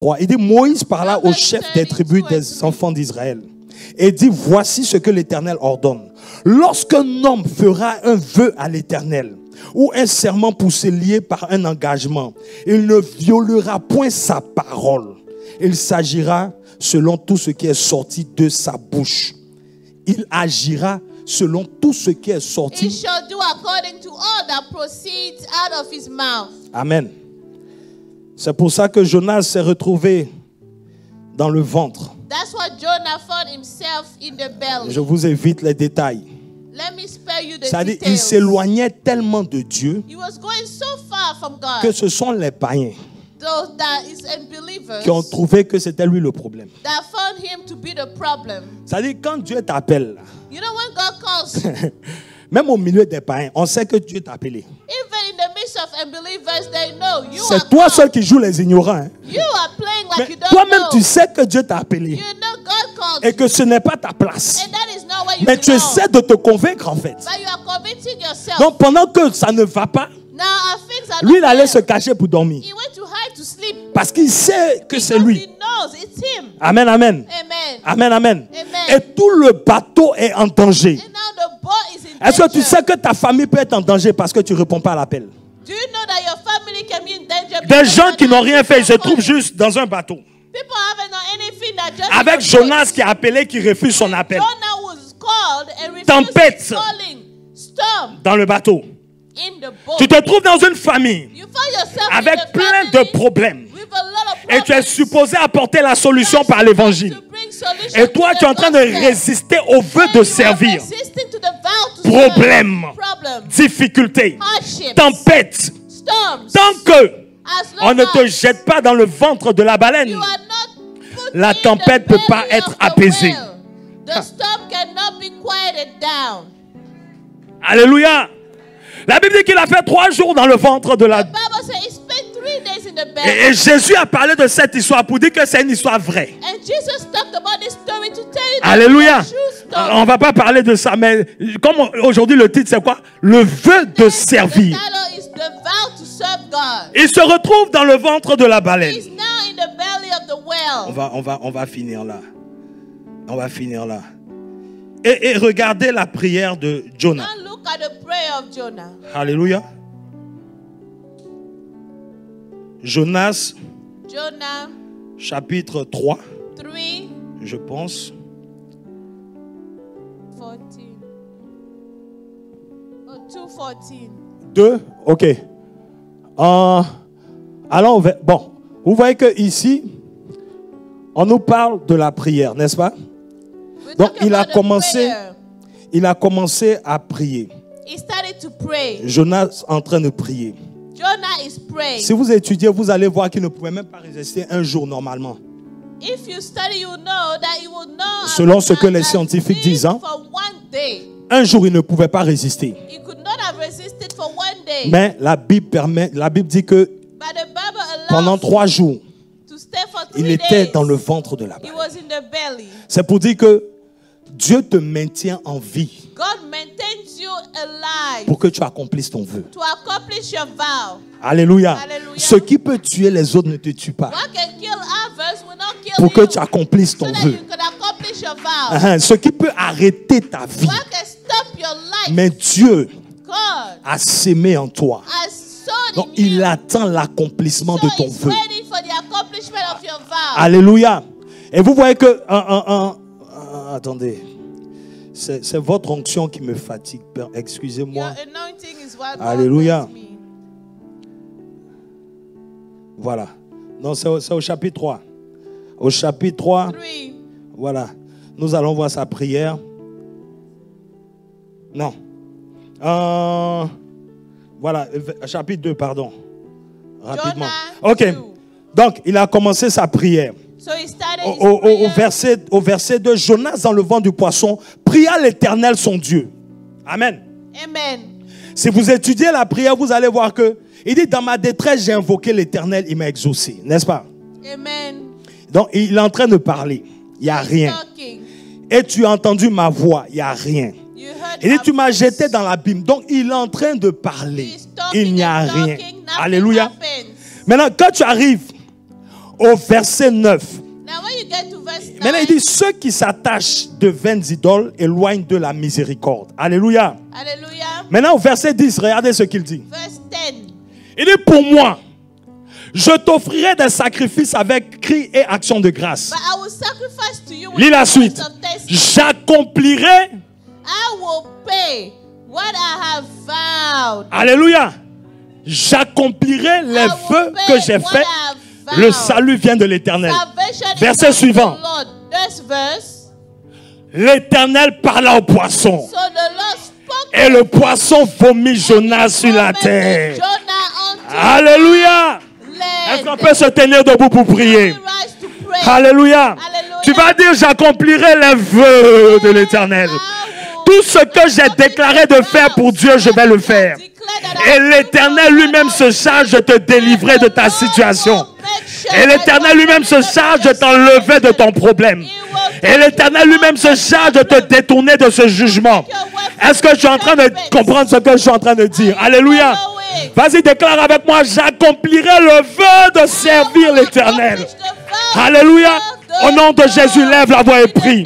Il dit, Moïse parla au chef des tribus des enfants d'Israël et dit, voici ce que l'Éternel ordonne. Lorsqu'un homme fera un vœu à l'Éternel ou un serment pour se lier par un engagement, il ne violera point sa parole. Il s'agira selon tout ce qui est sorti de sa bouche. Il agira selon tout ce qui est sorti. He shall do according to all that proceeds out of his mouth. Amen. C'est pour ça que Jonas s'est retrouvé dans le ventre. That's why Jonah found himself in the belly. Je vous évite les détails. Let me spare you the C'est-à-dire, il details. s'éloignait tellement de Dieu He was going so far from God. que ce sont les païens Those that is unbelievers qui ont trouvé que c'était lui le problème. that found him to be the problem. C'est-à-dire, quand Dieu t'appelle, You know when God calls you, même au milieu des païens, on sait que Dieu t'a appelé. even in the midst of unbelievers, they know you are C'est toi called. seul qui joues les ignorants. Hein. You are playing like Mais you don't toi-même, know. tu sais que Dieu t'a appelé You know God called et you. que ce n'est pas ta place. And that is not where you Mais tu belong. essaies de te convaincre en fait. But you are convincing yourself. Donc pendant que ça ne va pas, Now our things are lui il not allait well. se cacher pour dormir. He went to hide to sleep. Parce qu'il sait que c'est Because lui. he knows it's him. Amen, amen. Amen. Amen, amen. Amen. Et tout le bateau est en danger. And now the boat is in Est-ce que tu danger. sais que ta famille peut être en danger parce que tu ne réponds pas à l'appel? Do you know that your family can be in danger? Des because gens you're qui not n'ont rien fait, ils se calling? trouvent juste dans un bateau. People haven't done anything that just Avec Jonas qui a appelé, qui refuse son appel. Jonah was called and refused Tempête. his calling. Storm Dans le bateau. in the boat. Tu te trouves dans une famille You find yourself in avec a plein family de problèmes. with a lot of Et tu es problems. supposé apporter la solution par l'évangile. To bring solution Et toi, to tu es the en train de gospel. résister au vœu And de you are servir. resisting to the vow to Problème, serve. Problem, difficulté, hardships, tempête. storms. Tant que As on long ne te as jette pas dans le ventre de la baleine, you are not put la in the tempête peut belly pas of être the apaisée. whale, the storm cannot be quieted down. Alléluia. La Bible dit qu'il a fait 3 jours dans le ventre de la... The Bible says he spent 3 days in the belly. Et Jésus a parlé de cette histoire pour dire que c'est une histoire vraie. And Jesus talked about this story to tell you that Alléluia. it's a true story. On ne va pas parler de ça, mais comme aujourd'hui le titre c'est quoi? Le vœu de The servir. title is the vow to serve God. Il se retrouve dans le ventre de la baleine. He's now in the belly of the whale. On va finir là. On va finir là. Et regardez la prière de Jonah. Now look at the prayer of Jonah. Alléluia. Jonas, Jonah chapitre 3, 3, je pense. 14. Oh, 2:14. 2, ok. Allons, bon, vous voyez que ici, on nous parle de la prière, n'est-ce pas? We're Donc, talking about the prayer. il a commencé à prier. He started to pray. Jonas en train de prier. Jonah is praying. Si vous étudiez, vous allez voir qu'il ne pouvait même pas résister un jour normalement. If you study, you know that he will not. Selon ce que les scientifiques disent, hein. For one day. Un jour, il ne pouvait pas résister. He could not have resisted for one day. Mais la Bible dit que But the Bible allows pendant 3 jours, to stay for 3 il était days. dans le ventre de la He baleine. was in the belly. C'est pour dire que Dieu te maintient en vie God maintains you alive pour que tu accomplisses ton vœu. to accomplish your vow. Alléluia. Alléluia. Ce qui peut tuer les autres ne te tue pas. What can kill others will not kill Pour que you. tu accomplisses So ton that vœu. you can accomplish your vow. Ce qui peut arrêter ta vie. What can stop your life? Mais Dieu God a sémé en toi. has sown Donc in il you. attend l'accomplissement So de ton he's vœu. waiting for the accomplishment of your vow. Alléluia. Et vous voyez que... attendez. C'est votre onction qui me fatigue. Excusez-moi. Your anointing is what Alléluia. motivates me. Voilà. Non, c'est au chapitre 3. Au chapitre 3, 3. voilà. Nous allons voir sa prière. Non. Voilà, chapitre 2, pardon. Rapidement. Jonah Ok. 2. Donc, il a commencé sa prière. So he started his Au prayer. verset 2, Jonas dans le ventre du poisson pria l'Éternel son Dieu. Amen. Amen. Si vous étudiez la prière, vous allez voir que il dit, dans ma détresse, j'ai invoqué l'Éternel, il m'a exaucé. N'est-ce pas? Amen. Donc, il est en train de parler. Il n'y a rien. Talking. Et tu as entendu ma voix. Il n'y a rien. You heard Il dit, my tu m'as voice. jeté dans l'abîme. Donc, il est en train de parler. He's talking Il n'y a and rien. talking, nothing Alléluia. happens. Maintenant, quand tu arrives au verset 9. Now when you get to verse 9, Maintenant, il dit, ceux qui s'attachent de vaines idoles éloignent de la miséricorde. Alléluia. hallelujah, Maintenant, au verset 10, regardez ce qu'il dit. verse 10. Il dit, pour moi, je t'offrirai des sacrifices avec cris et actions de grâce. But I will sacrifice to you with Lis la suite. words of thanksgiving. J'accomplirai, I will pay what I have vowed. alléluia, j'accomplirai les I will vœux pay que j'ai what faits. I have Le vowed. salut vient de l'Éternel. Salvation is Verset from suivant. the Lord. Next verse. L'Éternel parla au poisson. So the Lord spoke Et le poisson vomit Jonas sur la terre. Jonah unto Alléluia. Est-ce qu'on peut se tenir debout pour prier? rise to pray. Alléluia. Hallelujah. Tu vas dire, j'accomplirai les vœux de l'Éternel. Tout ce que j'ai déclaré de faire pour Dieu, je vais le faire. Et l'Éternel lui-même se charge de te délivrer de ta situation. Et l'Éternel lui-même se charge de t'enlever de ton problème. Et l'Éternel lui-même se charge de te détourner de ce jugement. Est-ce que je suis en train de comprendre ce que je suis en train de dire? Alléluia. Vas-y, déclare avec moi, j'accomplirai le vœu de servir l'Éternel. Alléluia. Au nom de Jésus, lève la voix et prie.